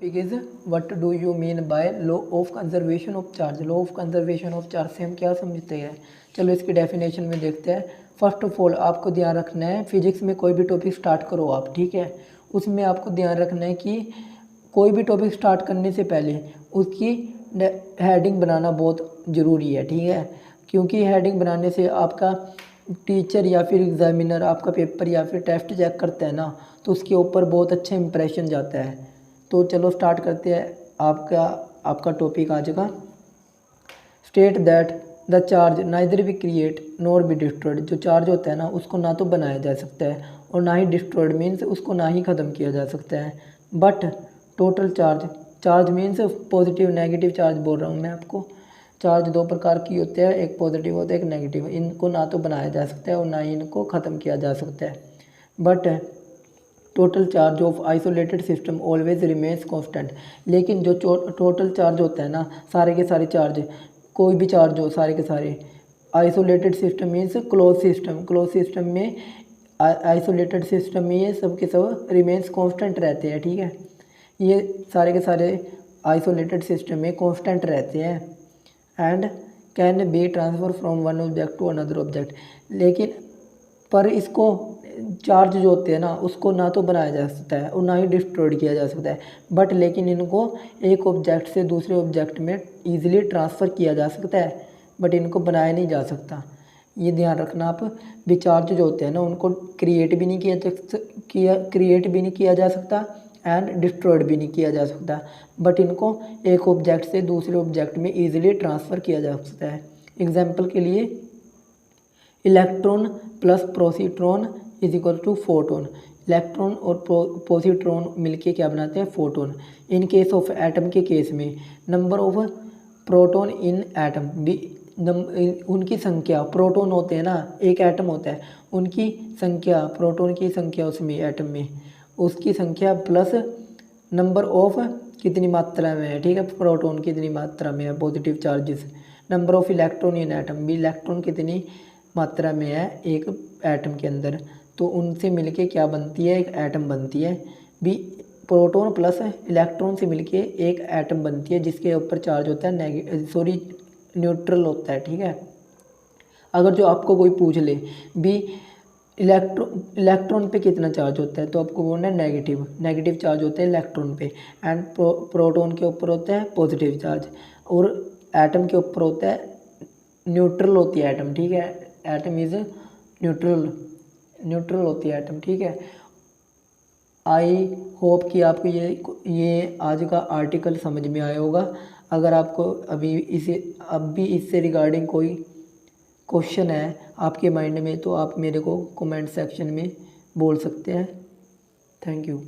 Topic is what do you mean by law of conservation of charge. Law of conservation of charge से हम क्या समझते हैं, चलो इसकी डेफिनेशन में देखते हैं। फर्स्ट ऑफ ऑल आपको ध्यान रखना है, फिजिक्स में कोई भी टॉपिक स्टार्ट करो आप, ठीक है, उसमें आपको ध्यान रखना है कि कोई भी टॉपिक स्टार्ट करने से पहले उसकी हेडिंग बनाना बहुत ज़रूरी है, ठीक है, क्योंकि हेडिंग बनाने से आपका टीचर या फिर एग्जामिनर आपका पेपर या फिर टेस्ट चेक करता है ना, तो उसके ऊपर बहुत अच्छा इंप्रेशन जाता है। तो चलो स्टार्ट करते हैं। आपका टॉपिक आज का state that the charge neither be create nor be destroyed. जो चार्ज होता है ना उसको ना तो बनाया जा सकता है और ना ही डिस्ट्रॉयड मीन्स उसको ना ही ख़त्म किया जा सकता है। But total charge, charge means positive negative charge बोल रहा हूँ मैं आपको। चार्ज दो प्रकार की होते हैं, एक पॉजिटिव होता है एक नेगेटिव। इनको ना तो बनाया जा सकता है और ना ही इनको ख़त्म किया जा सकता है। But total charge of isolated system always remains constant. लेकिन जो टोटल चार्ज होता है ना, सारे के सारे चार्ज, कोई भी चार्ज हो, सारे के सारे isolated system means close system, close system में आइसोलेटेड सिस्टम में ये सब के सब रिमेन्स कांस्टेंट रहते हैं, ठीक है। ये सारे के सारे आइसोलेटेड सिस्टम में कांस्टेंट रहते हैं and can be transfer from one object to another object. लेकिन पर इसको चार्ज जो होते हैं ना उसको ना तो बनाया जा सकता है और ना ही डिस्ट्रॉयड किया जा सकता है, बट लेकिन इनको एक ऑब्जेक्ट से दूसरे ऑब्जेक्ट में ईजिली ट्रांसफ़र किया जा सकता है, बट इनको बनाया नहीं जा सकता। ये ध्यान रखना आप भी। चार्ज जो होते हैं ना उनको क्रिएट भी नहीं किया जा सकता एंड डिस्ट्रॉयड भी नहीं किया जा सकता, बट इनको एक ऑब्जेक्ट से दूसरे ऑब्जेक्ट में ईजिली ट्रांसफ़र किया जा सकता है। एग्जाम्पल के लिए electron plus positron is equal to photon. Electron और पॉजिट्रॉन मिलके क्या बनाते हैं, photon. In case of atom के केस में number of proton in atom भी, उनकी संख्या, प्रोटॉन होते हैं ना, एक एटम होता है, उनकी संख्या, प्रोटॉन की संख्या उसमें एटम में, उसकी संख्या प्लस नंबर ऑफ कितनी मात्रा में है, ठीक है, प्रोटॉन कितनी मात्रा में है, positive charges. Number of electron in atom भी, इलेक्ट्रॉन कितनी मात्रा में है एक एटम के अंदर, तो उनसे मिलके क्या बनती है, एक एटम बनती है भी। प्रोटॉन प्लस इलेक्ट्रॉन से मिलके एक एटम बनती है जिसके ऊपर चार्ज होता है न्यूट्रल होता है, ठीक है। अगर जो आपको कोई पूछ ले भी इलेक्ट्रॉन पे कितना चार्ज होता है, तो आपको बोलना है नेगेटिव, नेगेटिव चार्ज होता है इलेक्ट्रॉन पे, एंड प्रोटॉन के ऊपर होता है पॉजिटिव चार्ज, और एटम के ऊपर होता है न्यूट्रल होती है एटम, ठीक है। एटम इज़ न्यूट्रल होती है एटम, ठीक है। आई होप कि आपको ये आज का आर्टिकल समझ में आया होगा। अगर आपको अब भी इससे रिगार्डिंग कोई क्वेश्चन है आपके माइंड में, तो आप मेरे को कमेंट सेक्शन में बोल सकते हैं। Thank you.